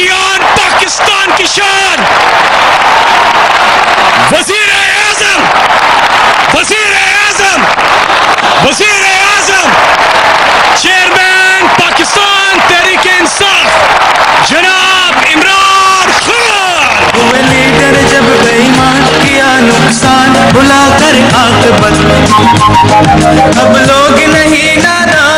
की आन, पाकिस्तान की शान, वजीर आजम, वजीर आजम, वजीर आजम, चेयरमैन पाकिस्तान तहरीक इंसाफ जनाब इमरान खान। हुए लीडर जब बेईमान किया नुकसान बुलाकर आकबत, अब लोग नहीं नादान,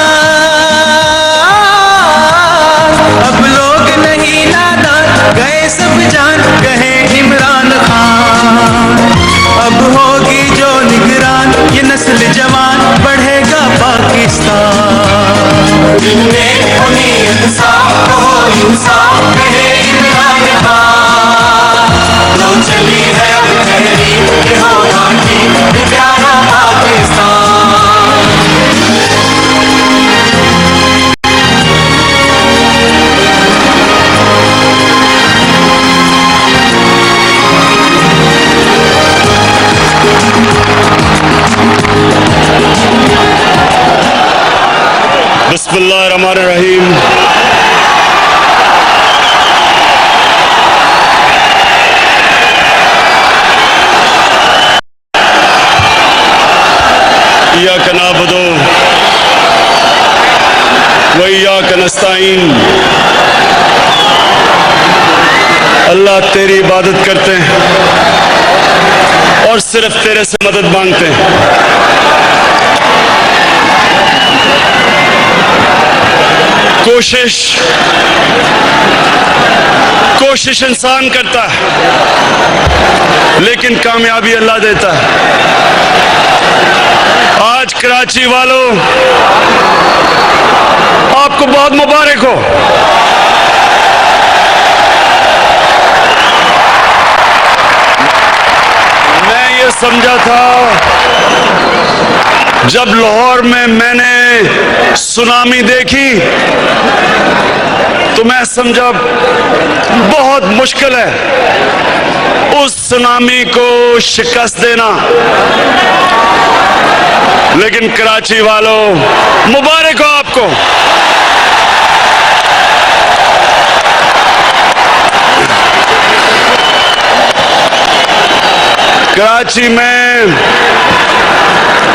अब लोग नहीं नादान, गए सब जान कहे इमरान खान। अब होगी जो निगरान ये नस्ल जवान, बढ़ेगा पाकिस्तान। जिनमें होनी इंसाफ हो इंसाफ कहे इमरान खान। तो चली है अब तहरीक ये होगा ठीक ये प्यारा पाकिस्तान। बिस्मिल्लाहिर्रहमानिर्रहीम। इय्याका नअबुदु व इय्याका नस्तईन। अल्लाह तेरी इबादत करते हैं और सिर्फ तेरे से मदद मांगते हैं। कोशिश इंसान करता है लेकिन कामयाबी अल्लाह देता है। आज कराची वालों आपको बहुत मुबारक हो। मैं ये समझा था जब लाहौर में मैंने सुनामी देखी तो मैं समझा बहुत मुश्किल है उस सुनामी को शिकस्त देना, लेकिन कराची वालों मुबारक हो आपको। कराची में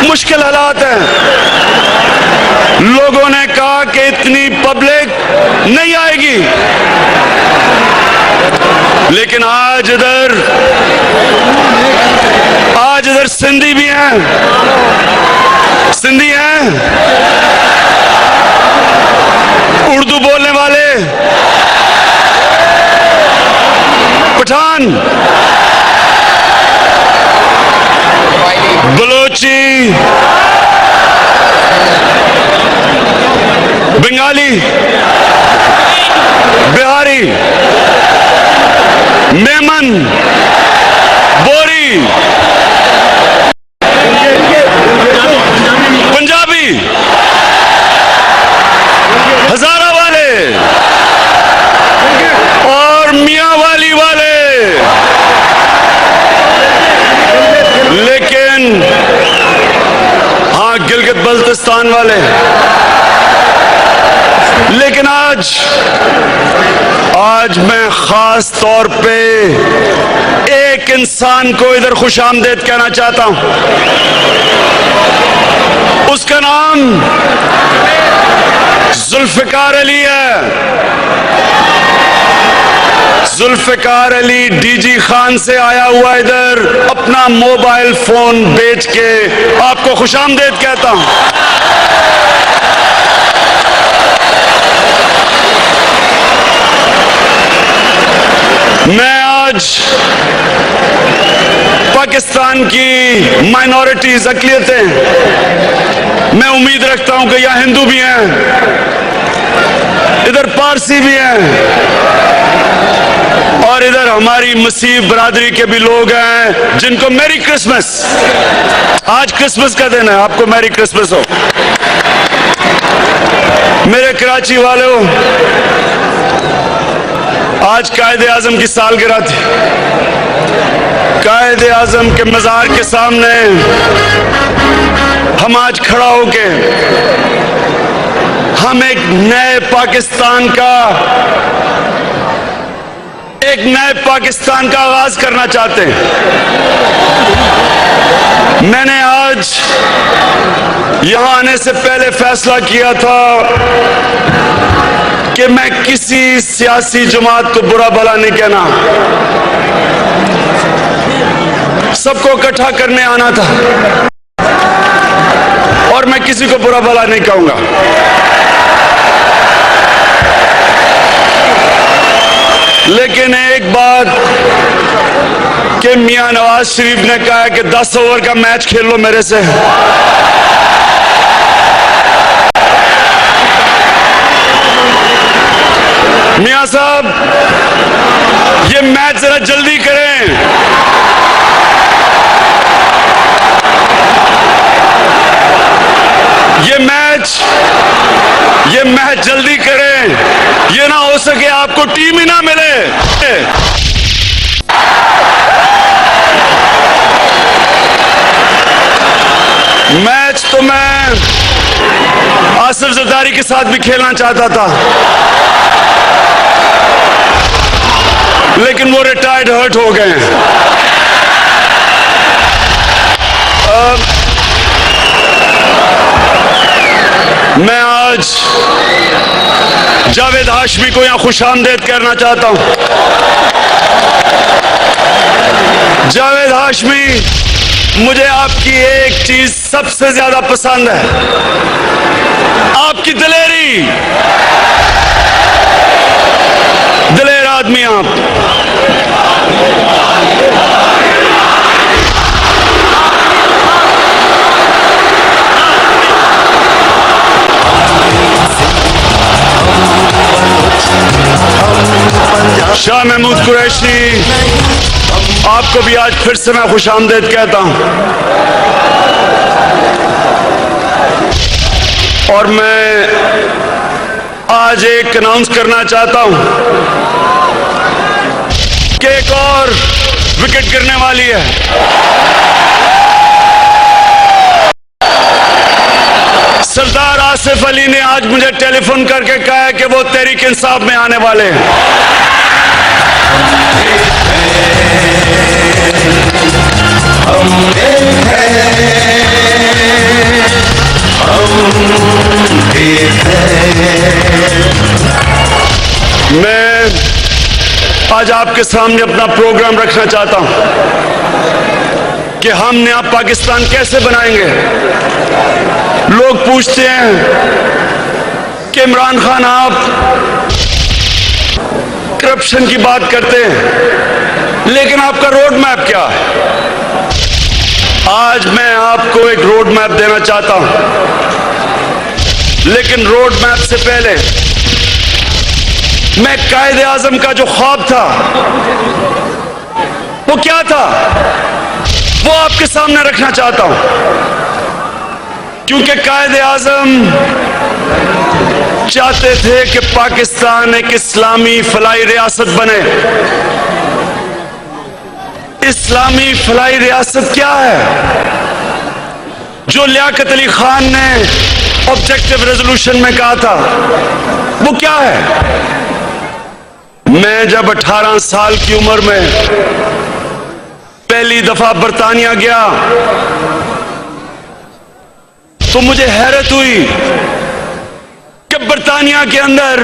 मुश्किल हालात हैं। लोगों ने कहा कि इतनी पब्लिक नहीं आएगी, लेकिन आज इधर सिंधी भी हैं, सिंधी हैं, उर्दू बोलने वाले, पठान, बलोची, बंगाली, बिहारी, मेमन, बोरी, पंजाबी, हजारा वाले और मियां वाली वाले, लेकिन हाँ गिलगित बल्तिस्तान वाले। लेकिन आज मैं खास तौर पे एक इंसान को इधर खुशामदीद कहना चाहता हूं। उसका नाम जुल्फिकार अली है। जुल्फिकार अली डीजी खान से आया हुआ इधर अपना मोबाइल फोन बेच के आपको खुशामदीद कहता हूं। मैं आज पाकिस्तान की माइनॉरिटीज अक़लियतें, मैं उम्मीद रखता हूं कि यहाँ हिंदू भी हैं, इधर पारसी भी हैं और इधर हमारी मसीह बरादरी के भी लोग हैं जिनको मैरी क्रिसमस। आज क्रिसमस का दिन है, आपको मैरी क्रिसमस हो। मेरे कराची वालों, आज कायदे आजम की सालगिरह थी। कायदे आजम के मज़ार के सामने हम आज खड़ा होके हम एक नए पाकिस्तान का एक नए पाकिस्तान का आगाज करना चाहते हैं। मैंने आज यहां आने से पहले फैसला किया था कि मैं किसी सियासी जमात को बुरा भला नहीं कहना, सबको इकट्ठा करने आना था और मैं किसी को बुरा भला नहीं कहूंगा। लेकिन एक बात कि मियां नवाज शरीफ ने कहा है कि 10 ओवर का मैच खेल लो मेरे से। मियां साहब, ये मैच जरा जल्दी करें। ये मैच जल्दी करें। ये ना हो सके आपको टीम ही ना मिले। मैच तो मैं आसिफ जरदारी के साथ भी खेलना चाहता था, लेकिन वो रिटायर्ड हर्ट हो गए हैं। मैं आज जावेद हाशमी को यहां खुशामदीद करना चाहता हूं। जावेद हाशमी, मुझे आपकी एक चीज सबसे ज्यादा पसंद है, आपकी दिलेरी। दिलेर आदमी आप। शाह महमूद कुरैशी, आपको भी आज फिर से मैं खुशामदीद कहता हूं। और मैं आज एक अनाउंस करना चाहता हूं कि एक और विकेट गिरने वाली है। सरदार आसिफ अली ने आज मुझे टेलीफोन करके कहा है कि वो तहरीक इंसाफ में आने वाले हैं। मैं आज आपके सामने अपना प्रोग्राम रखना चाहता हूं कि हम नया पाकिस्तान कैसे बनाएंगे। लोग पूछते हैं कि इमरान खान, आप करप्शन की बात करते हैं, लेकिन आपका रोड मैप क्या है? आज मैं आपको एक रोड मैप देना चाहता हूं, लेकिन रोड मैप से पहले मैं कायदे आजम का जो ख्वाब था वो क्या था, वो आपके सामने रखना चाहता हूं। क्योंकि कायदे आजम चाहते थे कि पाकिस्तान एक इस्लामी फलाई रियासत बने। इस्लामी फलाई रियासत क्या है? जो लियाकत अली खान ने ऑब्जेक्टिव रेजोल्यूशन में कहा था, वो क्या है? मैं जब 18 साल की उम्र में पहली दफा बरतानिया गया तो मुझे हैरत हुई कि बरतानिया के अंदर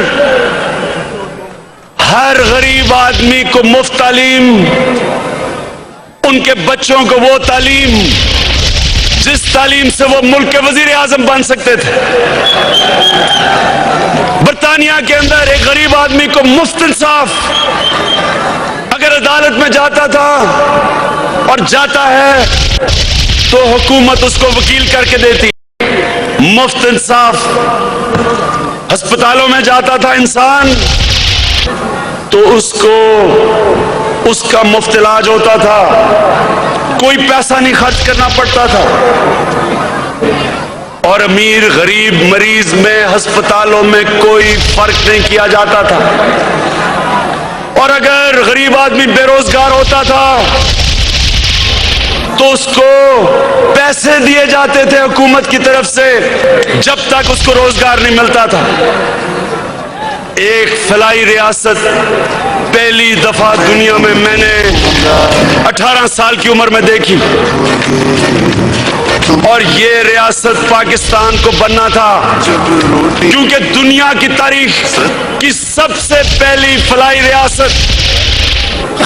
हर गरीब आदमी को मुफ्त तालीम, उनके बच्चों को वो तालीम जिस तालीम से वो मुल्क के वजीर आजम बन सकते थे। बरतानिया के अंदर एक गरीब आदमी को मुफ्त इंसाफ, अगर अदालत में जाता था और जाता है तो हुकूमत उसको वकील करके देती। मुफ्त इंसाफ। अस्पतालों में जाता था इंसान तो उसको उसका मुफ्त इलाज होता था, कोई पैसा नहीं खर्च करना पड़ता था। और अमीर गरीब मरीज में अस्पतालों में कोई फर्क नहीं किया जाता था। और अगर गरीब आदमी बेरोजगार होता था तो उसको पैसे दिए जाते थे हुकूमत की तरफ से जब तक उसको रोजगार नहीं मिलता था। एक फलाई रियासत पहली दफा दुनिया में मैंने 18 साल की उम्र में देखी। और ये रियासत पाकिस्तान को बनना था क्योंकि दुनिया की तारीख की सबसे पहली फलाई रियासत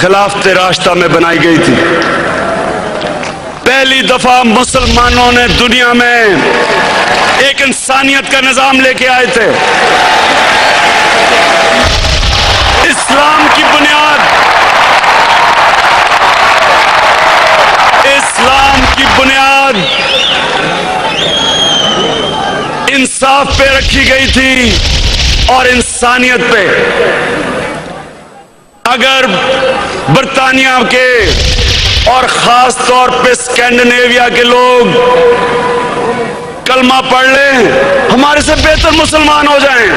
खिलाफत रास्ता में बनाई गई थी। पहली दफा मुसलमानों ने दुनिया में एक इंसानियत का निजाम लेके आए थे। इस्लाम की बुनियाद, इस्लाम की बुनियाद इंसाफ पे रखी गई थी और इंसानियत पे। अगर बर्तानिया के और खास तौर पे स्कैंडिनेविया के लोग कलमा पढ़ लें, हमारे से बेहतर मुसलमान हो जाएं,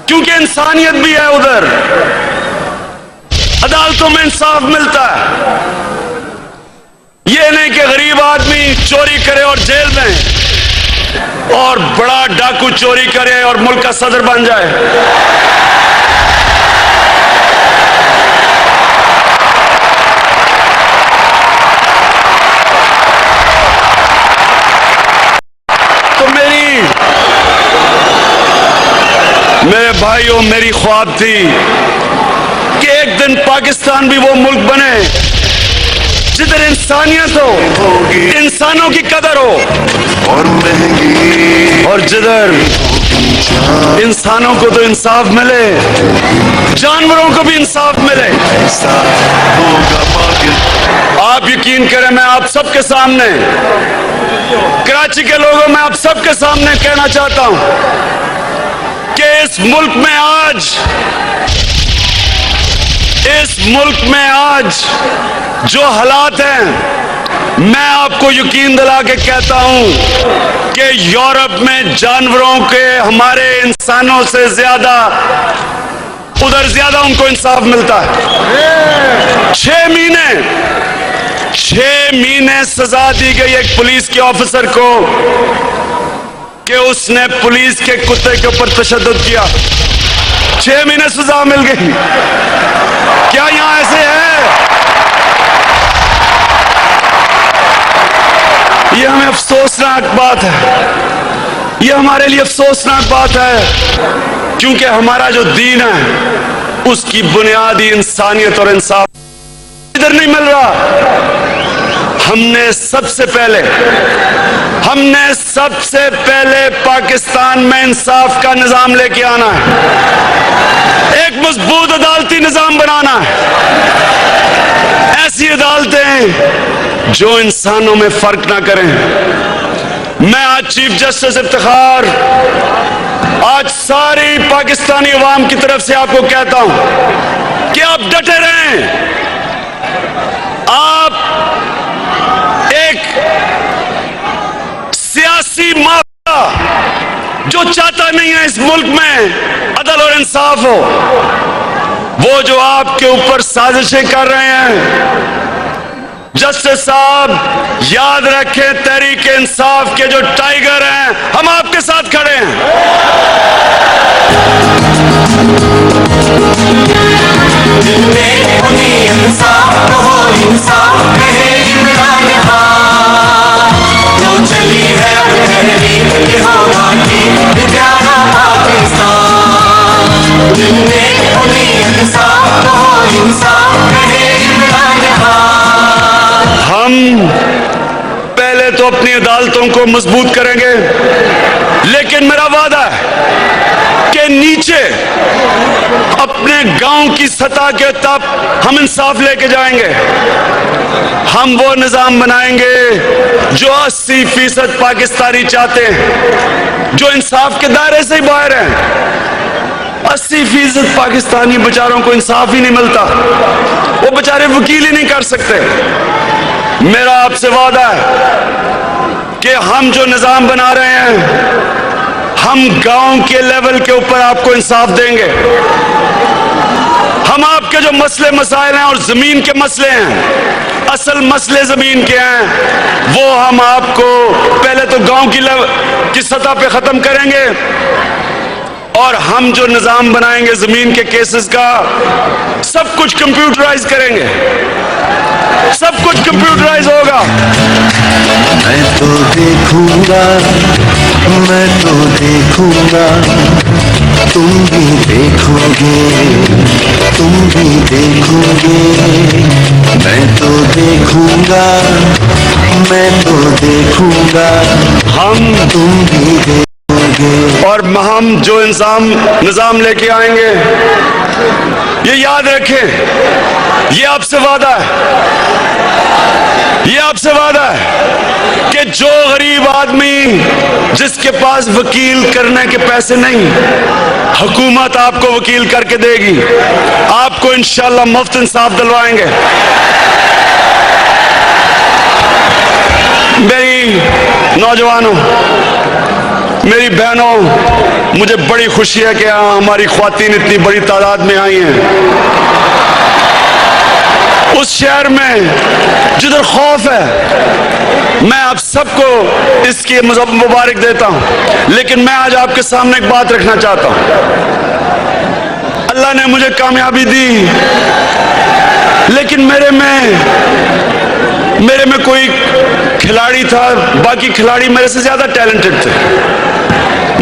क्योंकि इंसानियत भी है उधर। अदालतों में इंसाफ मिलता है। ये नहीं कि गरीब आदमी चोरी करे और जेल में, और बड़ा डाकू चोरी करे और मुल्क का सदर बन जाए। तो मेरे भाइयों, मेरी ख्वाब थी कि एक दिन पाकिस्तान भी वो मुल्क बने जिधर इंसानियत हो, इंसानों की कदर हो, और जिधर इंसानों को तो इंसाफ मिले, जानवरों को भी इंसाफ मिले। आप यकीन करें, मैं आप सबके सामने, कराची के लोगों, मैं आप सबके सामने कहना चाहता हूं कि इस मुल्क में आज जो हालात हैं, मैं आपको यकीन दिला के कहता हूं कि यूरोप में जानवरों के हमारे इंसानों से ज्यादा, उधर ज्यादा उनको इंसाफ मिलता है। 6 महीने सजा दी गई एक पुलिस के ऑफिसर को कि उसने पुलिस के कुत्ते के ऊपर तशद्दुद किया। 6 महीने सजा मिल गई। क्या यहां ऐसे है? ये हमें अफसोसनाक बात है, ये हमारे लिए अफसोसनाक बात है, क्योंकि हमारा जो दीन है उसकी बुनियादी इंसानियत और इंसाफ इधर नहीं मिल रहा। हमने सबसे पहले पाकिस्तान में इंसाफ का निजाम लेके आना है, एक मजबूत अदालती निजाम बनाना है, ऐसी अदालतें जो इंसानों में फर्क ना करें। मैं आज चीफ जस्टिस इफ्तिखार, आज सारी पाकिस्तानी अवाम की तरफ से आपको कहता हूं कि आप डटे रहें। आप एक सियासी माफिया जो चाहता नहीं है इस मुल्क में अदल और इंसाफ हो, वो जो आपके ऊपर साजिशें कर रहे हैं, जस्टिस साहब याद रखें, तहरीक इंसाफ के जो टाइगर हैं, हम आपके साथ खड़े हैं। इंसाफ हो, इंसाफ कहे इमरान खान, जो चली है तहरीक ये होगा कि प्यारा पाकिस्तान। इंसाफ हो, इंसाफ कहे इमरान खान। हम पहले तो अपनी अदालतों को मजबूत करेंगे, लेकिन मेरा वादा है कि नीचे अपने गांव की सतह के तक हम इंसाफ लेके जाएंगे। हम वो निजाम बनाएंगे जो 80% पाकिस्तानी चाहते हैं, जो इंसाफ के दायरे से ही बाहर हैं। 80% पाकिस्तानी बेचारों को इंसाफ ही नहीं मिलता, वो बेचारे वकील ही नहीं कर सकते। मेरा आपसे वादा है कि हम जो निजाम बना रहे हैं, हम गांव के लेवल के ऊपर आपको इंसाफ देंगे। हम आपके जो मसले मसाइल हैं और जमीन के मसले हैं, असल मसले जमीन के हैं, वो हम आपको पहले तो गांव की सतह पे खत्म करेंगे, और हम जो निजाम बनाएंगे जमीन के केसेस का, सब कुछ कंप्यूटराइज करेंगे, सब कुछ कंप्यूटराइज होगा। मैं तो देखूंगा, मैं तो देखूंगा, तुम भी देखोगे, तुम भी देखोगे। मैं तो देखूंगा, मैं तो देखूंगा, तुम भी देखोगे। और हम जो निजाम लेके आएंगे, ये याद रखें, ये आपसे वादा है, ये आपसे वादा है कि जो गरीब आदमी जिसके पास वकील करने के पैसे नहीं, हुकूमत आपको वकील करके देगी, आपको इंशाल्लाह मुफ्त इंसाफ दिलवाएंगे। मेरी नौजवानों, मेरी बहनों, मुझे बड़ी खुशी है कि हमारी ख्वातीन इतनी बड़ी तादाद में आई हैं। उस शहर में जिधर खौफ है, मैं आप सबको इसकी मुबारक देता हूं, लेकिन मैं आज आपके सामने एक बात रखना चाहता हूं। अल्लाह ने मुझे कामयाबी दी, लेकिन मेरे में कोई खिलाड़ी था, बाकी खिलाड़ी मेरे से ज्यादा टैलेंटेड थे,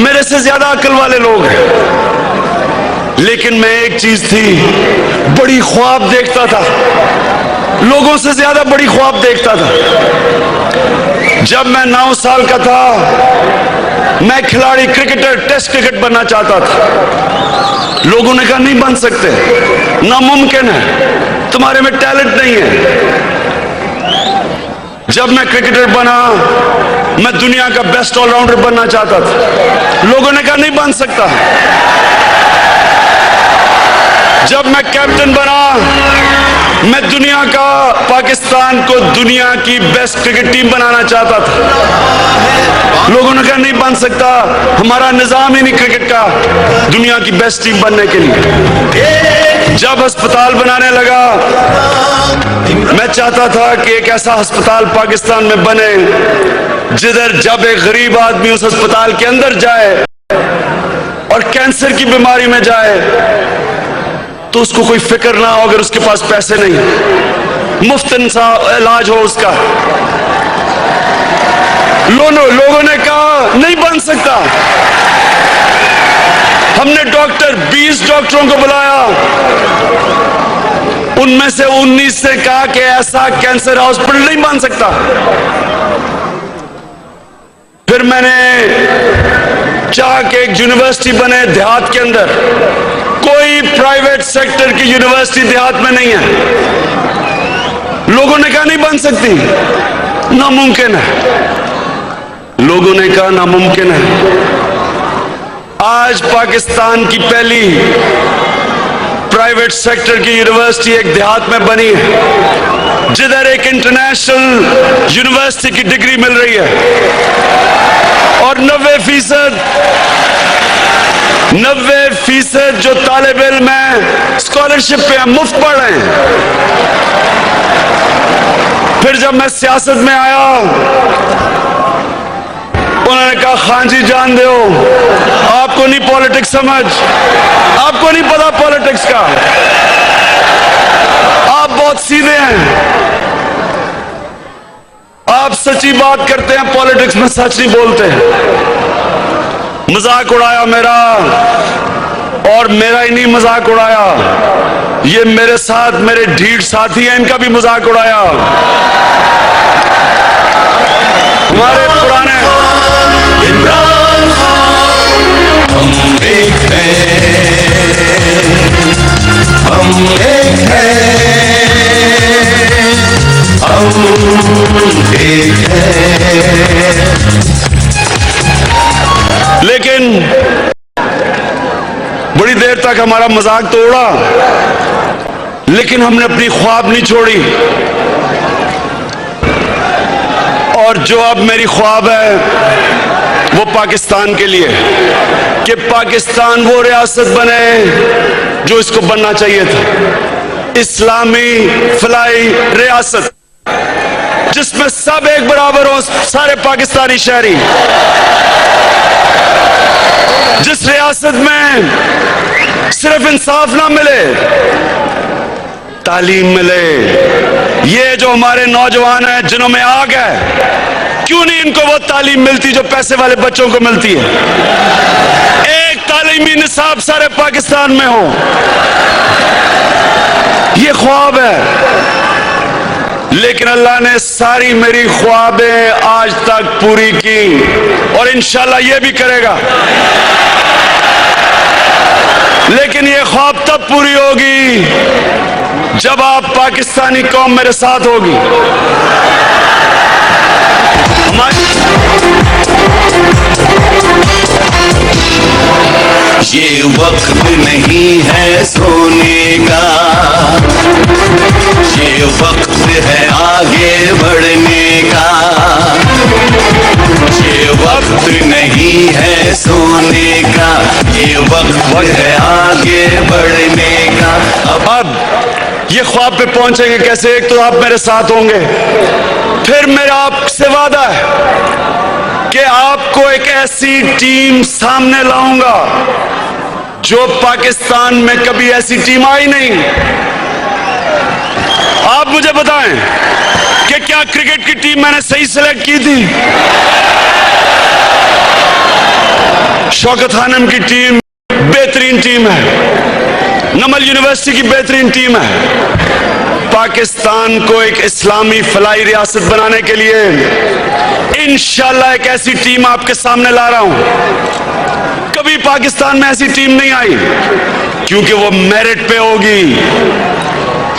मेरे से ज्यादा अक्ल वाले लोग हैं। लेकिन मैं एक चीज थी, बड़ी ख्वाब देखता था, लोगों से ज्यादा बड़ी ख्वाब देखता था। जब मैं 9 साल का था, मैं खिलाड़ी, क्रिकेटर, टेस्ट क्रिकेट बनना चाहता था। लोगों ने कहा नहीं बन सकते, नामुमकिन है, तुम्हारे में टैलेंट नहीं है। जब मैं क्रिकेटर बना, मैं दुनिया का बेस्ट ऑलराउंडर बनना चाहता था, लोगों ने कहा नहीं बन सकता। जब मैं कैप्टन बना, मैं दुनिया का, पाकिस्तान को दुनिया की बेस्ट क्रिकेट टीम बनाना चाहता था, लोगों ने कहा नहीं बन सकता, हमारा निजाम ही नहीं क्रिकेट का दुनिया की बेस्ट टीम बनने के लिए। जब अस्पताल बनाने लगा, मैं चाहता था कि एक ऐसा अस्पताल पाकिस्तान में बने जिधर जब एक गरीब आदमी उस अस्पताल के अंदर जाए और कैंसर की बीमारी में जाए तो उसको कोई फिक्र ना हो अगर उसके पास पैसे नहीं, मुफ्त इलाज हो उसका। लोगों ने कहा नहीं बन सकता। हमने 20 डॉक्टरों को बुलाया, उनमें से 19 से कहा कि ऐसा कैंसर हॉस्पिटल नहीं बन सकता। फिर मैंने चाहा कि एक यूनिवर्सिटी बने देहात के अंदर। कोई प्राइवेट सेक्टर की यूनिवर्सिटी देहात में नहीं है। लोगों ने कहा नहीं बन सकती, नामुमकिन है। लोगों ने कहा नामुमकिन है। आज पाकिस्तान की पहली प्राइवेट सेक्टर की यूनिवर्सिटी एक देहात में बनी है, जिधर एक इंटरनेशनल यूनिवर्सिटी की डिग्री मिल रही है और 90% जो तालिब इल्म है स्कॉलरशिप पे हैं, मुफ्त पढ़ रहे हैं। फिर जब मैं सियासत में आया, उन्होंने कहा खान जी जान दो, आपको नहीं पॉलिटिक्स समझ, आपको नहीं पता पॉलिटिक्स का, आप बहुत सीधे हैं, आप सच्ची बात करते हैं, पॉलिटिक्स में सच नहीं बोलते। मजाक उड़ाया मेरा, और मेरा ही नहीं मजाक उड़ाया, ये मेरे साथ मेरे ढीठ साथी हैं, इनका भी मजाक उड़ाया। हमारे पुराने इमरान खान, हम एक हैं, हम एक हैं, हम एक हैं। लेकिन बड़ी देर तक हमारा मजाक तो उड़ा, लेकिन हमने अपनी ख्वाब नहीं छोड़ी। और जो अब मेरी ख्वाब है वो पाकिस्तान के लिए, कि पाकिस्तान वो रियासत बने जो इसको बनना चाहिए था, इस्लामी फलाई रियासत जिसमें सब एक बराबर हो, सारे पाकिस्तानी शहरी। जिस रियासत में सिर्फ इंसाफ ना मिले, तालीम मिले। ये जो हमारे नौजवान हैं जिन्हों में आग है, क्यों नहीं इनको वो तालीम मिलती जो पैसे वाले बच्चों को मिलती है? एक तालीमी निसाब सारे पाकिस्तान में हो, ये ख्वाब है। लेकिन अल्लाह ने सारी मेरी ख्वाबें आज तक पूरी की और इंशाल्लाह ये भी करेगा। लेकिन ये ख्वाब तब पूरी होगी जब आप पाकिस्तानी कौम मेरे साथ होगी। ये वक्त नहीं है सोने का, ये वक्त है आगे बढ़ने का। ये वक्त नहीं है सोने का, ये वक्त है आगे बढ़ने का। अब ये ख्वाब पे पहुंचेंगे कैसे? एक तो आप मेरे साथ होंगे, फिर मेरा आपसे वादा है कि आपको एक ऐसी टीम सामने लाऊंगा जो पाकिस्तान में कभी ऐसी टीम आई नहीं। आप मुझे बताएं कि क्या क्रिकेट की टीम मैंने सही सिलेक्ट की थी? शौकत खानम की टीम बेहतरीन टीम है, नमल यूनिवर्सिटी की बेहतरीन टीम है। पाकिस्तान को एक इस्लामी फलाई रियासत बनाने के लिए इंशाल्लाह एक ऐसी टीम आपके सामने ला रहा हूं। कभी पाकिस्तान में ऐसी टीम नहीं आई क्योंकि वो मेरिट पे होगी।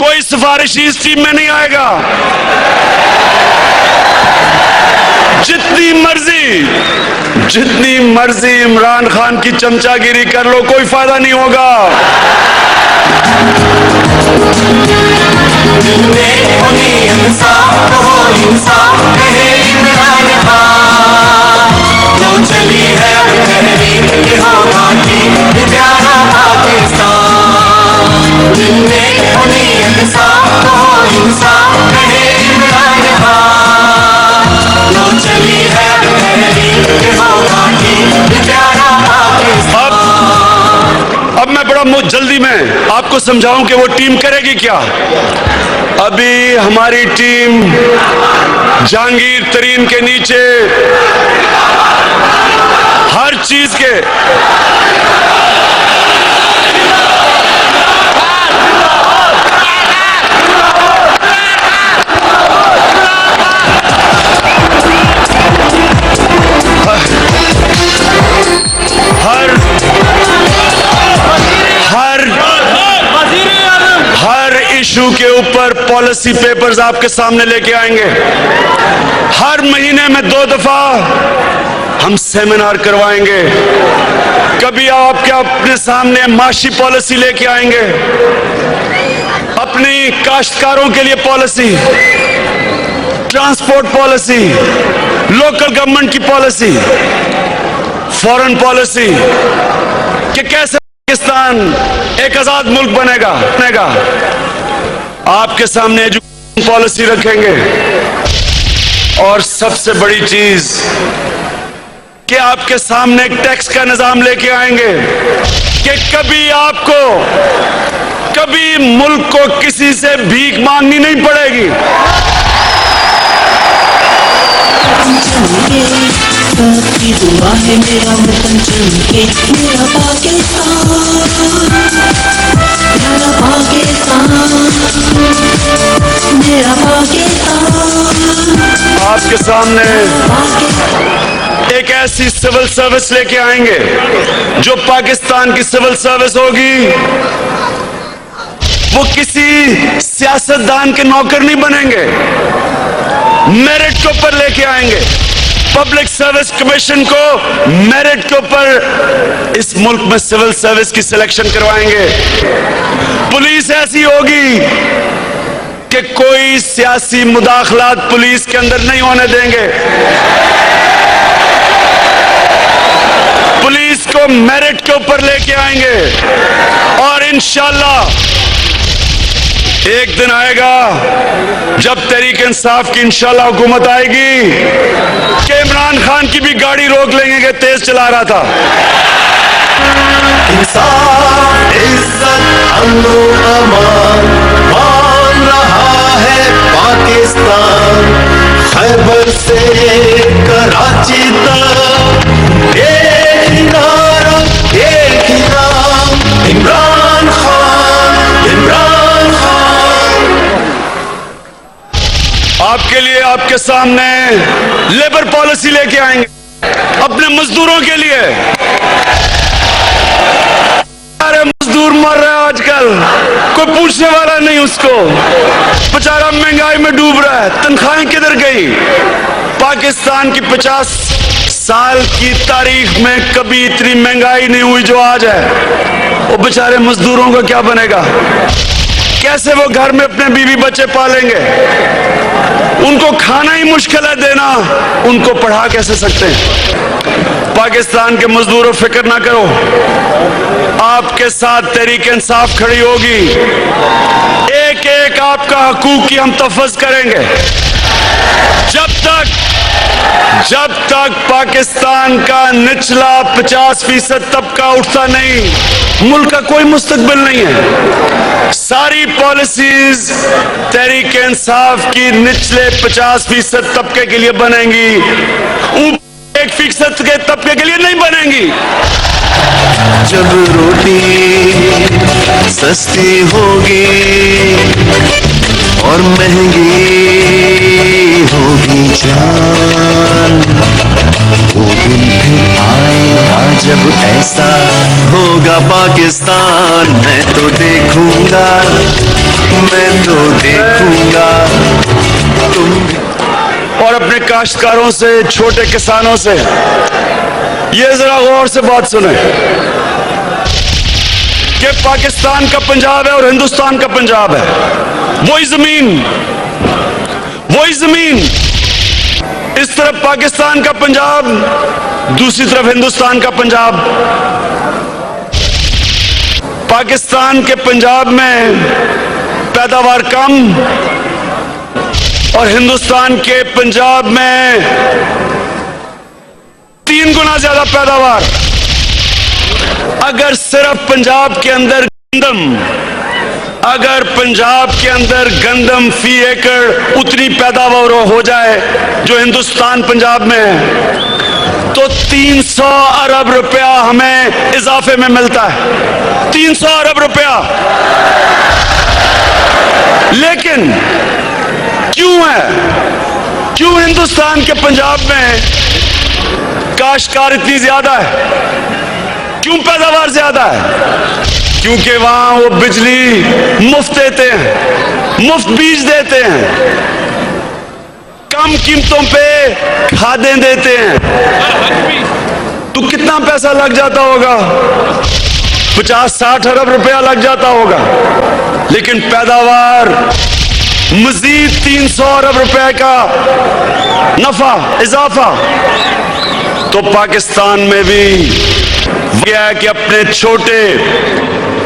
कोई सिफारिशी इस टीम में नहीं आएगा। जितनी मर्जी इमरान खान की चमचागिरी कर लो, कोई फायदा नहीं होगा। चली है प्यारा पाकिस्तान, चली है अब मैं बड़ा जल्दी में आपको समझाऊं कि वो टीम करेगी क्या। अभी हमारी टीम जहांगीर तरीन के नीचे हर चीज के हर इशू के ऊपर पॉलिसी पेपर्स आपके सामने लेके आएंगे। हर महीने में 2 दफा हम सेमिनार करवाएंगे। कभी आपके अपने सामने माशी पॉलिसी लेके आएंगे, अपनी काश्तकारों के लिए policy, transport policy, local government की पॉलिसी, फॉरेन पॉलिसी कि कैसे पाकिस्तान एक आजाद मुल्क बनेगा। आपके सामने एजुकेशन पॉलिसी रखेंगे और सबसे बड़ी चीज कि आपके सामने एक टैक्स का निजाम लेके आएंगे कि कभी मुल्क को किसी से भीख मांगनी नहीं पड़ेगी। सबकी दुआ है मेरा वतन चमके, मेरा पाकिस्तान, मेरा पाकिस्तान, मेरा पाकिस्तान। आपके सामने एक ऐसी सिविल सर्विस लेके आएंगे जो पाकिस्तान की सिविल सर्विस होगी। वो किसी सियासतदान के नौकर नहीं बनेंगे, मेरिट के ऊपर लेके आएंगे। पब्लिक सर्विस कमीशन को मेरिट के ऊपर इस मुल्क में सिविल सर्विस की सिलेक्शन करवाएंगे। पुलिस ऐसी होगी कि कोई सियासी मुदाखलात पुलिस के अंदर नहीं होने देंगे। पुलिस को मेरिट के ऊपर लेके आएंगे और इंशाल्लाह एक दिन आएगा जब तहरीक इंसाफ की इंशाल्लाह हुकूमत आएगी कि इमरान खान की भी गाड़ी रोक लेंगे कि तेज चला रहा था। इंसाफ, इज्जत, अमन अमान मान रहा है पाकिस्तान। खैबर से कराची तक एक ही नारा, एक ही नाम, इमरान खान, इमरान खान। आपके लिए, आपके सामने लेबर पॉलिसी लेके आएंगे अपने मजदूरों के लिए। अरे मजदूर मर रहा है आजकल, कोई पूछने वाला नहीं उसको, बेचारा महंगाई में डूब रहा है, तनख्वाहें किधर गई। पाकिस्तान की 50 साल की तारीख में कभी इतनी महंगाई नहीं हुई जो आज है। वो बेचारे मजदूरों का क्या बनेगा? कैसे वो घर में अपने बीवी बच्चे पालेंगे? उनको खाना ही मुश्किल है देना, उनको पढ़ा कैसे सकते हैं? पाकिस्तान के मजदूरों, फिक्र ना करो, आपके साथ तहरीक इंसाफ खड़ी होगी। एक एक आपका हकूक की हम तफज़ करेंगे। जब तक पाकिस्तान का निचला 50% तबका उठता नहीं, मुल्क का कोई मुस्तकबिल नहीं है। सारी पॉलिसीज तहरीक इंसाफ की निचले 50% तबके के लिए बनेंगी, ऊपर 1% के तबके के लिए नहीं बनेंगी। जब रोटी सस्ती होगी और महंगी होगी जान, वो दिन फिर आएगा जब ऐसा होगा पाकिस्तान। मैं तो देखूंगा तुम। और अपने काश्तकारों से, छोटे किसानों से ये जरा गौर से बात सुने कि पाकिस्तान का पंजाब है और हिंदुस्तान का पंजाब है, वही जमीन। इस तरफ पाकिस्तान का पंजाब, दूसरी तरफ हिंदुस्तान का पंजाब। पाकिस्तान के पंजाब में पैदावार कम और हिंदुस्तान के पंजाब में 3 गुना ज्यादा पैदावार। अगर सिर्फ पंजाब के अंदर गंदम फी एकड़ उतनी पैदावार हो जाए जो हिंदुस्तान पंजाब में है, तो 300 अरब रुपया हमें इजाफे में मिलता है। 300 अरब रुपया। लेकिन क्यों हिंदुस्तान के पंजाब में काश्तकार इतनी ज्यादा है? क्यों पैदावार ज्यादा है? क्योंकि वहां वो बिजली मुफ्त देते हैं, मुफ्त बीज देते हैं, कम कीमतों पे खादें देते हैं। तो कितना पैसा लग जाता होगा? 50-60 अरब रुपया लग जाता होगा। लेकिन पैदावार मजीद 300 अरब रुपए का नफा, इजाफा। तो पाकिस्तान में भी यह है कि अपने छोटे,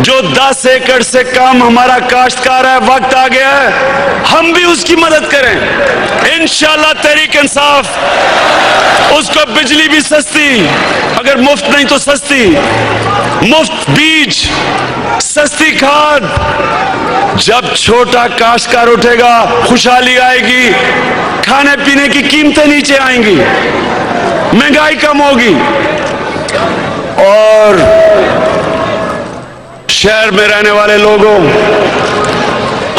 जो 10 एकड़ से कम हमारा काश्तकार है, वक्त आ गया है हम भी उसकी मदद करें। इंशाल्लाह तहरीक इंसाफ उसको बिजली भी सस्ती, अगर मुफ्त नहीं तो सस्ती, मुफ्त बीज, सस्ती खाद। जब छोटा काश्तकार उठेगा, खुशहाली आएगी, खाने पीने की कीमतें नीचे आएंगी, महंगाई कम होगी। और शहर में रहने वाले लोगों,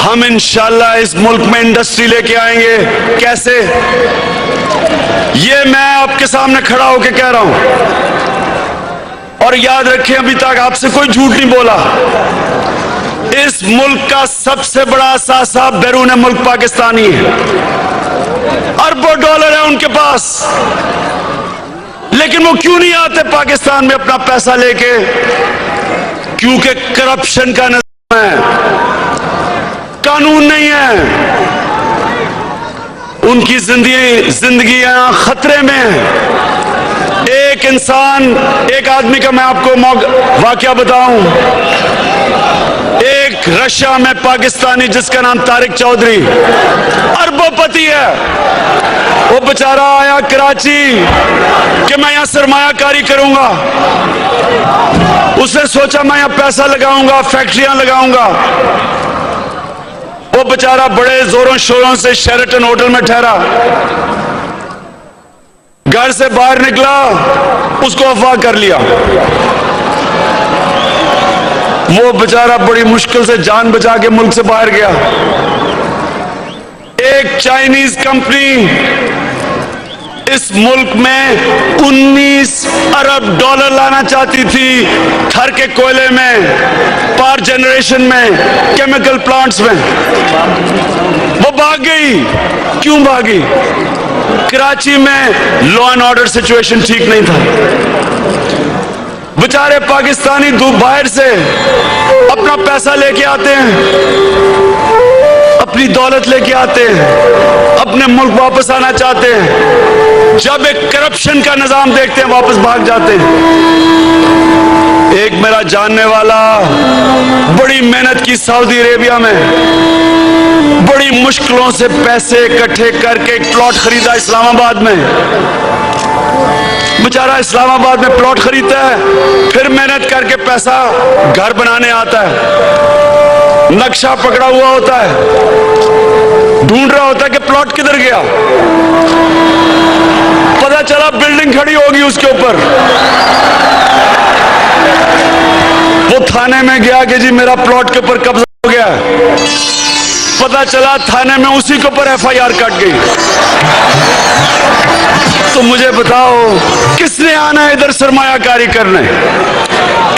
हम इंशाल्लाह इस मुल्क में इंडस्ट्री लेके आएंगे। कैसे? ये मैं आपके सामने खड़ा होकर कह रहा हूं। और याद रखें, अभी तक आपसे कोई झूठ नहीं बोला। इस मुल्क का सबसे बड़ा असासा बैरून मुल्क पाकिस्तानी है, अरबों डॉलर है उनके पास। लेकिन वो क्यों नहीं आते पाकिस्तान में अपना पैसा लेके? क्योंकि करप्शन का निज़ाम है, कानून नहीं है, उनकी जिंदगियां खतरे में है। एक इंसान, एक आदमी का मैं आपको वाकया बताऊं। एक एक रशिया में पाकिस्तानी जिसका नाम तारिक चौधरी, अरबोपति है, वो बेचारा आया कराची कि मैं यहां सरमायाकारी करूंगा। उसने सोचा मैं यहां पैसा लगाऊंगा, फैक्ट्रियां लगाऊंगा। वो बेचारा बड़े जोरों शोरों से शेरेटन होटल में ठहरा। घर से बाहर निकला, उसको अफवाह कर लिया। वो बेचारा बड़ी मुश्किल से जान बचा के मुल्क से बाहर गया। एक चाइनीज कंपनी इस मुल्क में 19 अरब डॉलर लाना चाहती थी, थर के कोयले में, पावर जनरेशन में, केमिकल प्लांट्स में। वो भाग गई। क्यों भागी? कराची में लॉ एंड ऑर्डर सिचुएशन ठीक नहीं था। बेचारे पाकिस्तानी बाहर से अपना पैसा लेके आते हैं, अपनी दौलत लेके आते हैं, अपने मुल्क वापस आना चाहते हैं। जब एक करप्शन का निजाम देखते हैं वापस भाग जाते हैं। एक मेरा जानने वाला बड़ी मेहनत की सऊदी अरेबिया में, बड़ी मुश्किलों से पैसे इकट्ठे करके एक प्लॉट खरीदा इस्लामाबाद में। बेचारा इस्लामाबाद में प्लॉट खरीदता है, फिर मेहनत करके पैसा घर बनाने आता है। नक्शा पकड़ा हुआ होता है, ढूंढ रहा होता है कि प्लॉट किधर गया। पता चला बिल्डिंग खड़ी होगी उसके ऊपर। वो थाने में गया कि जी मेरा प्लॉट के ऊपर कब्जा हो गया। पता चला थाने में उसी के ऊपर FIR कट गई। तो मुझे बताओ किसने आना है इधर सरमायाकारी करने?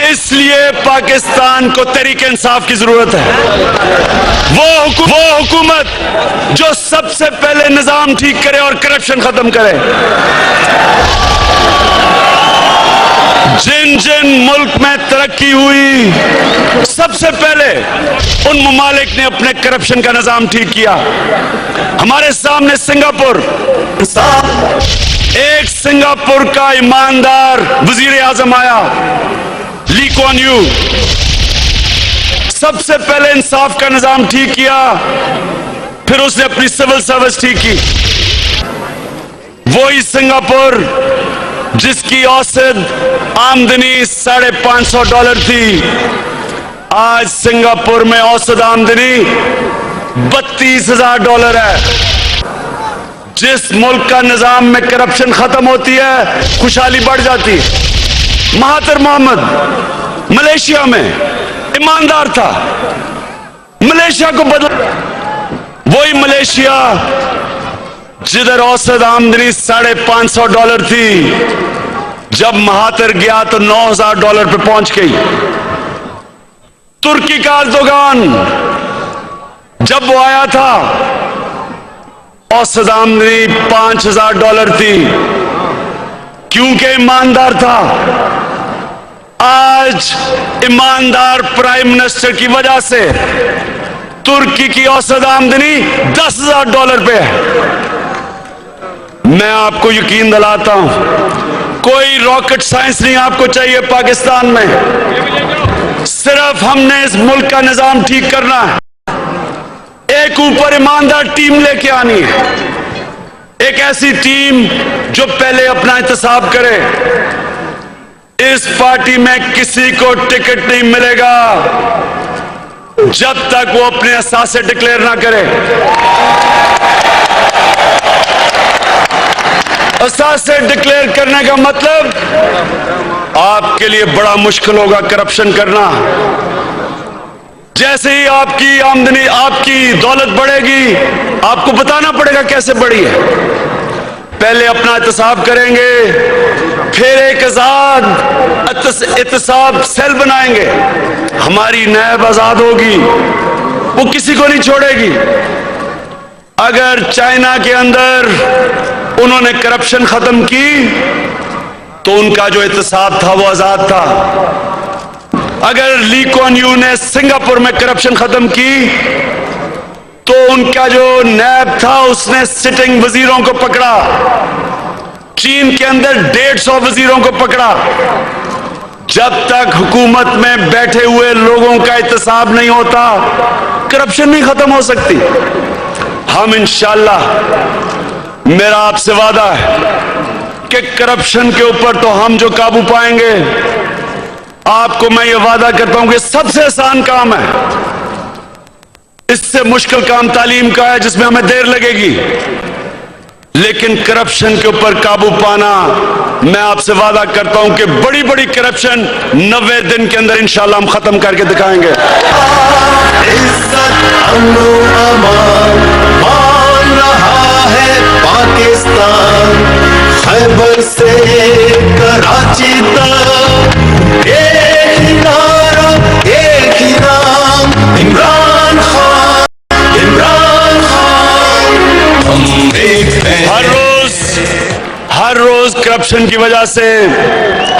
इसलिए पाकिस्तान को तहरीक इंसाफ की जरूरत है। वो हुकूमत जो सबसे पहले निजाम ठीक करे और करप्शन खत्म करे। जिन जिन मुल्क में तरक्की हुई, सबसे पहले उन ममालिक ने अपने करप्शन का निजाम ठीक किया। हमारे सामने सिंगापुर, एक सिंगापुर का ईमानदार वजीर आजम आया, ली कुआन यू। सबसे पहले इंसाफ का निजाम ठीक किया, फिर उसने अपनी सिविल सर्विस ठीक की। वही सिंगापुर जिसकी औसत आमदनी $550 थी, आज सिंगापुर में औसत आमदनी $32,000 है। जिस मुल्क का निजाम में करप्शन खत्म होती है, खुशहाली बढ़ जाती है। महातिर मोहम्मद मलेशिया में ईमानदार था, मलेशिया को बदला। वही मलेशिया जिधर औसत आमदनी $550 थी, जब महातिर गया तो $9,000 पे पहुंच गई। तुर्की का अर्दोगान जब वो आया था, औसत आमदनी $5,000 थी, क्योंकि ईमानदार था। आज ईमानदार प्राइम मिनिस्टर की वजह से तुर्की की औसत आमदनी $10,000 पे है। मैं आपको यकीन दिलाता हूं, कोई रॉकेट साइंस नहीं आपको चाहिए पाकिस्तान में। सिर्फ हमने इस मुल्क का निजाम ठीक करना है। एक ऊपर ईमानदार टीम लेके आनी है, एक ऐसी टीम जो पहले अपना इंतखाब करे। इस पार्टी में किसी को टिकट नहीं मिलेगा जब तक वो अपने असासे डिक्लेयर ना करे। असासे डिक्लेयर करने का मतलब आपके लिए बड़ा मुश्किल होगा करप्शन करना। जैसे ही आपकी आमदनी, आपकी दौलत बढ़ेगी, आपको बताना पड़ेगा कैसे बढ़ी है। पहले अपना एहतसाब करेंगे, फिर एक आजाद एहतसाब सेल बनाएंगे। हमारी नैब आजाद होगी, वो किसी को नहीं छोड़ेगी। अगर चाइना के अंदर उन्होंने करप्शन खत्म की तो उनका जो एहतसाब था वो आजाद था। अगर ली कुआन यू ने सिंगापुर में करप्शन खत्म की तो उनका जो नैब था उसने सिटिंग वजीरों को पकड़ा। चीन के अंदर 150 वजीरों को पकड़ा। जब तक हुकूमत में बैठे हुए लोगों का एहतसाब नहीं होता, करप्शन नहीं खत्म हो सकती। हम इंशाअल्लाह, मेरा आपसे वादा है कि करप्शन के ऊपर तो हम जो काबू पाएंगे, आपको मैं ये वादा करता हूं कि सबसे आसान काम है, इससे मुश्किल काम तालीम का है जिसमें हमें देर लगेगी, लेकिन करप्शन के ऊपर काबू पाना, मैं आपसे वादा करता हूं कि बड़ी बड़ी करप्शन 90 दिन के अंदर इंशाअल्लाह हम खत्म करके दिखाएंगे। इज्जत अमनो अमान मान रहा है पाकिस्तान, खैबर से कराची तक एक ही नारा एक ही नाम, इमरान खान इमरान खान। हम देखते हैं हर रोज करप्शन की वजह से,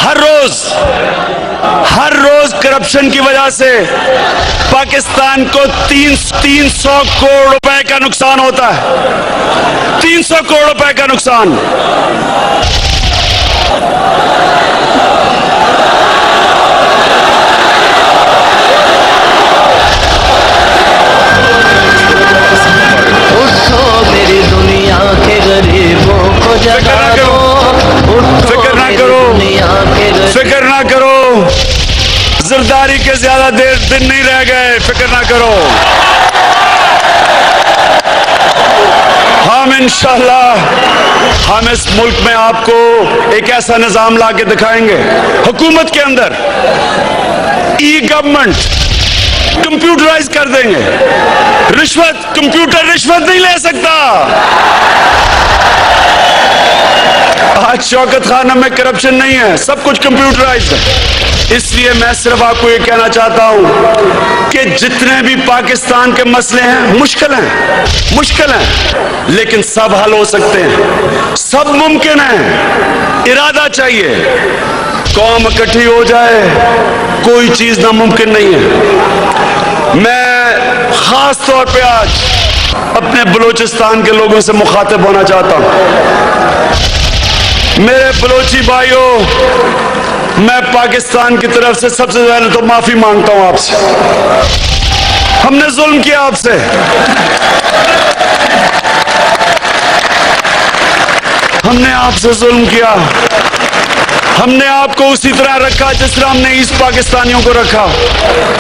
हर रोज करप्शन की वजह से पाकिस्तान को 300 करोड़ रुपए का नुकसान होता है। 300 करोड़ रुपए का नुकसान। उठो मेरी दुनिया के गरीबों को जगा दो, उठो फिक्र ना मेरी करो, दुनिया के गरीबों। फिक्र ना करो, जरदारी के ज्यादा देर दिन नहीं रह गए, फिक्र ना करो। हम इंशाअल्लाह हम इस मुल्क में आपको एक ऐसा निजाम ला के दिखाएंगे, हुकूमत के अंदर ई गवर्नमेंट कंप्यूटराइज कर देंगे। कंप्यूटर रिश्वत नहीं ले सकता। आज शौकत खाना में करप्शन नहीं है, सब कुछ कंप्यूटराइज है। इसलिए मैं सिर्फ आपको ये कहना चाहता हूं कि जितने भी पाकिस्तान के मसले हैं, मुश्किल हैं, लेकिन सब हल हो सकते हैं, सब मुमकिन है। इरादा चाहिए, कौम इकट्ठी हो जाए, कोई चीज नामुमकिन नहीं है। मैं खास तौर पे आज अपने बलूचिस्तान के लोगों से मुखातिब होना चाहता हूं। मेरे बलोची भाइयों, मैं पाकिस्तान की तरफ से सबसे पहले तो माफी मांगता हूं आपसे। हमने जुल्म किया आपसे, हमने आपसे जुल्म किया। हमने आपको उसी तरह रखा जिस तरह हमने ईस्ट पाकिस्तानियों को रखा,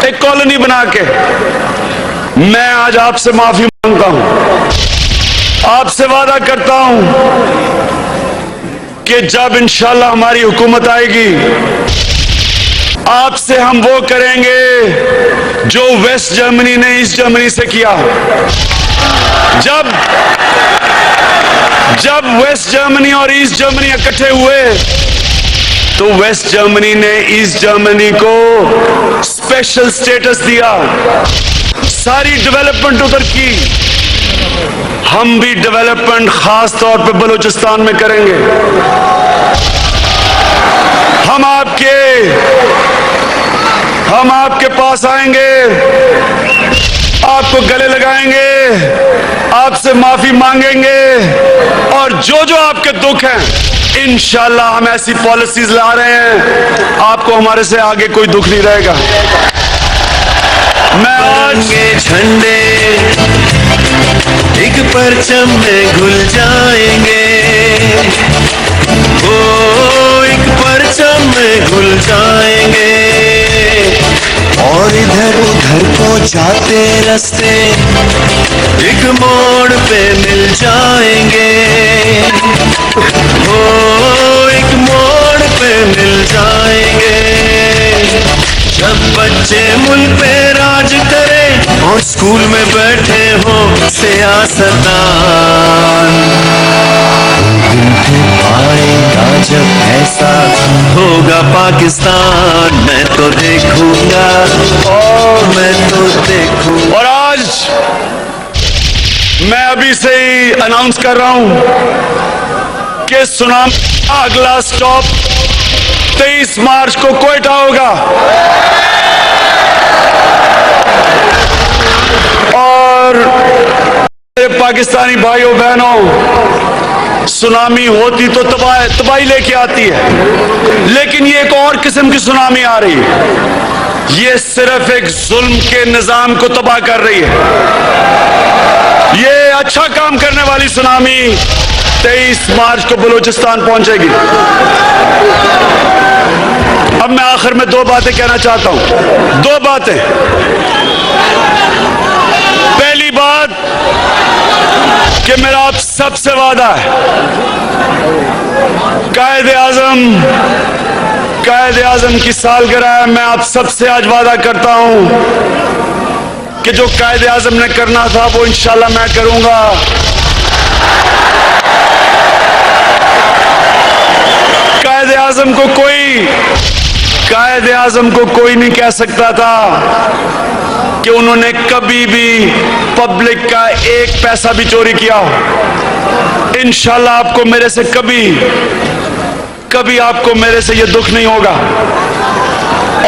एक कॉलोनी बना के। मैं आज आपसे माफी मांगता हूं, आपसे वादा करता हूं कि जब इंशाअल्लाह हमारी हुकूमत आएगी, आपसे हम वो करेंगे जो वेस्ट जर्मनी ने ईस्ट जर्मनी से किया। जब वेस्ट जर्मनी और ईस्ट जर्मनी इकट्ठे हुए, तो वेस्ट जर्मनी ने ईस्ट जर्मनी को स्पेशल स्टेटस दिया, सारी डेवलपमेंट उधर की। हम भी डेवलपमेंट खास तौर पे बलूचिस्तान में करेंगे। हम आपके पास आएंगे, आपको गले लगाएंगे, आपसे माफी मांगेंगे, और जो जो आपके दुख हैं, इंशाअल्लाह हम ऐसी पॉलिसीज ला रहे हैं, आपको हमारे से आगे कोई दुख नहीं रहेगा। मैं आज झंडे एक परचम में घुल जाएंगे, ओ एक परचम में घुल जाएंगे, और इधर उधर को जाते रास्ते एक मोड़ पे मिल जाएंगे, ओ एक मोड़ पे मिल जाएंगे। जब बच्चे मुल्क पे राज करें और स्कूल में बैठे हो सियासतदान, दिन फिर आएगा जब ऐसा होगा पाकिस्तान, मैं तो देखूंगा, और मैं तो देखूंगा। और आज मैं अभी से ही अनाउंस कर रहा हूं कि सुनामी का अगला स्टॉप 23 मार्च को कोयटा होगा। और मेरे पाकिस्तानी भाइयों बहनों, सुनामी होती तो तबाही लेके आती है, लेकिन ये एक और किस्म की सुनामी आ रही है। ये सिर्फ एक जुल्म के निजाम को तबाह कर रही है। ये अच्छा काम करने वाली सुनामी 23 मार्च को बलूचिस्तान पहुंचेगी। अब मैं आखिर में दो बातें कहना चाहता हूं, दो बातें। पहली बात कि मेरा आप सबसे वादा है, कायदे आजम की सालगिरह है। मैं आप सबसे आज वादा करता हूं कि जो कायदे आजम ने करना था वो इंशाल्लाह मैं करूंगा। कायदे आजम को कोई नहीं कह सकता था कि उन्होंने कभी भी पब्लिक का एक पैसा भी चोरी किया हो। इंशाल्लाह आपको मेरे से कभी आपको मेरे से यह दुख नहीं होगा,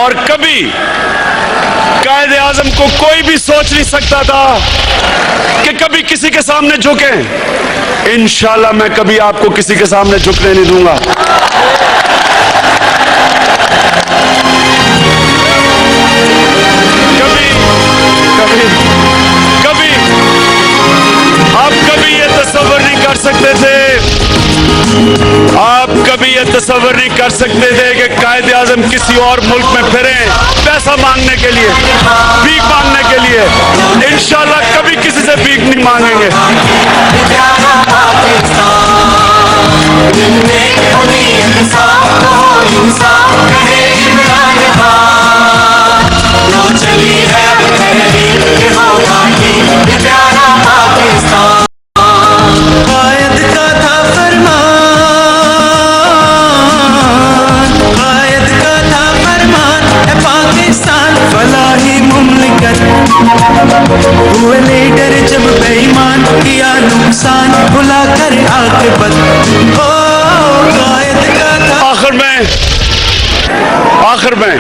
और कभी कायदे आजम को कोई भी सोच नहीं सकता था कि कभी किसी के सामने झुके। इंशाल्लाह मैं कभी आपको किसी के सामने झुकने नहीं दूंगा। कभी आप कभी ये तस्वर नहीं कर सकते थे, आप कभी ये तस्वर नहीं कर सकते थे कि कायदे आजम किसी और मुल्क में फिरे पैसा मांगने के लिए, भीख मांगने के लिए। इंशाल्लाह कभी किसी से भीख नहीं मांगेंगे। हुए लीडर जब बेईमान किया नुकसान, भुला कर आखिरत ओ कायद का था। आखिर में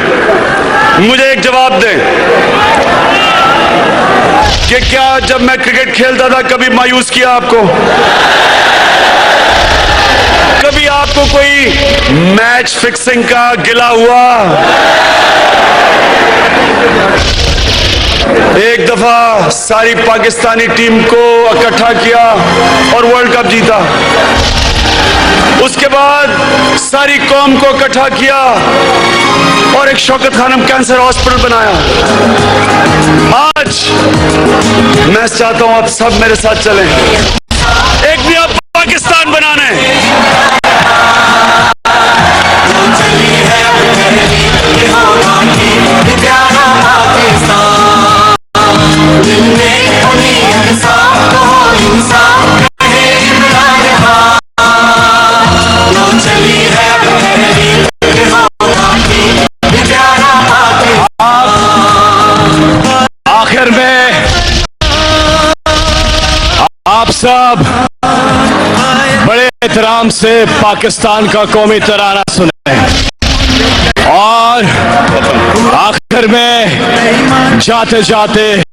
मुझे एक जवाब दें कि क्या जब मैं क्रिकेट खेलता था कभी मायूस किया आपको? कभी आपको कोई मैच फिक्सिंग का गिला हुआ? एक दफा सारी पाकिस्तानी टीम को इकट्ठा किया और वर्ल्ड कप जीता। उसके बाद सारी कौम को इकट्ठा किया और एक शौकत खानम कैंसर हॉस्पिटल बनाया। आज मैं चाहता हूं आप सब मेरे साथ चलें, एक नया पाकिस्तान बनाने। आखिर में आप सब बड़े एहतराम से पाकिस्तान का कौमी तराना सुने, और आखिर में जाते जाते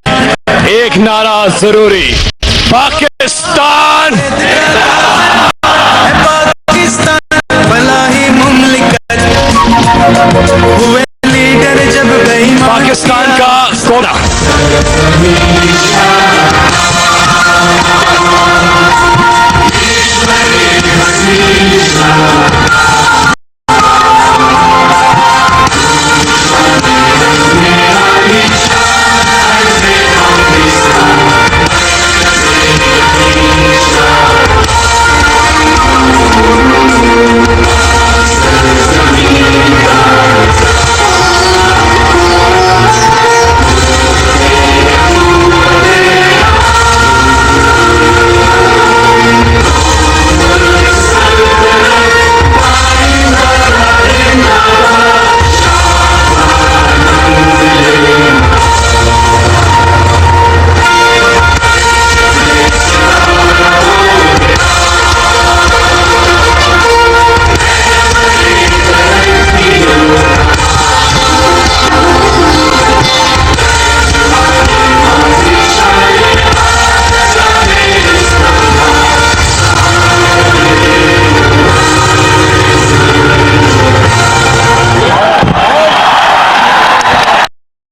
एक नारा जरूरी, पाकिस्तान भला ही मुमलिकत। हुए लीडर जब बेईमान, पाकिस्तान का कोना। ईश्वरी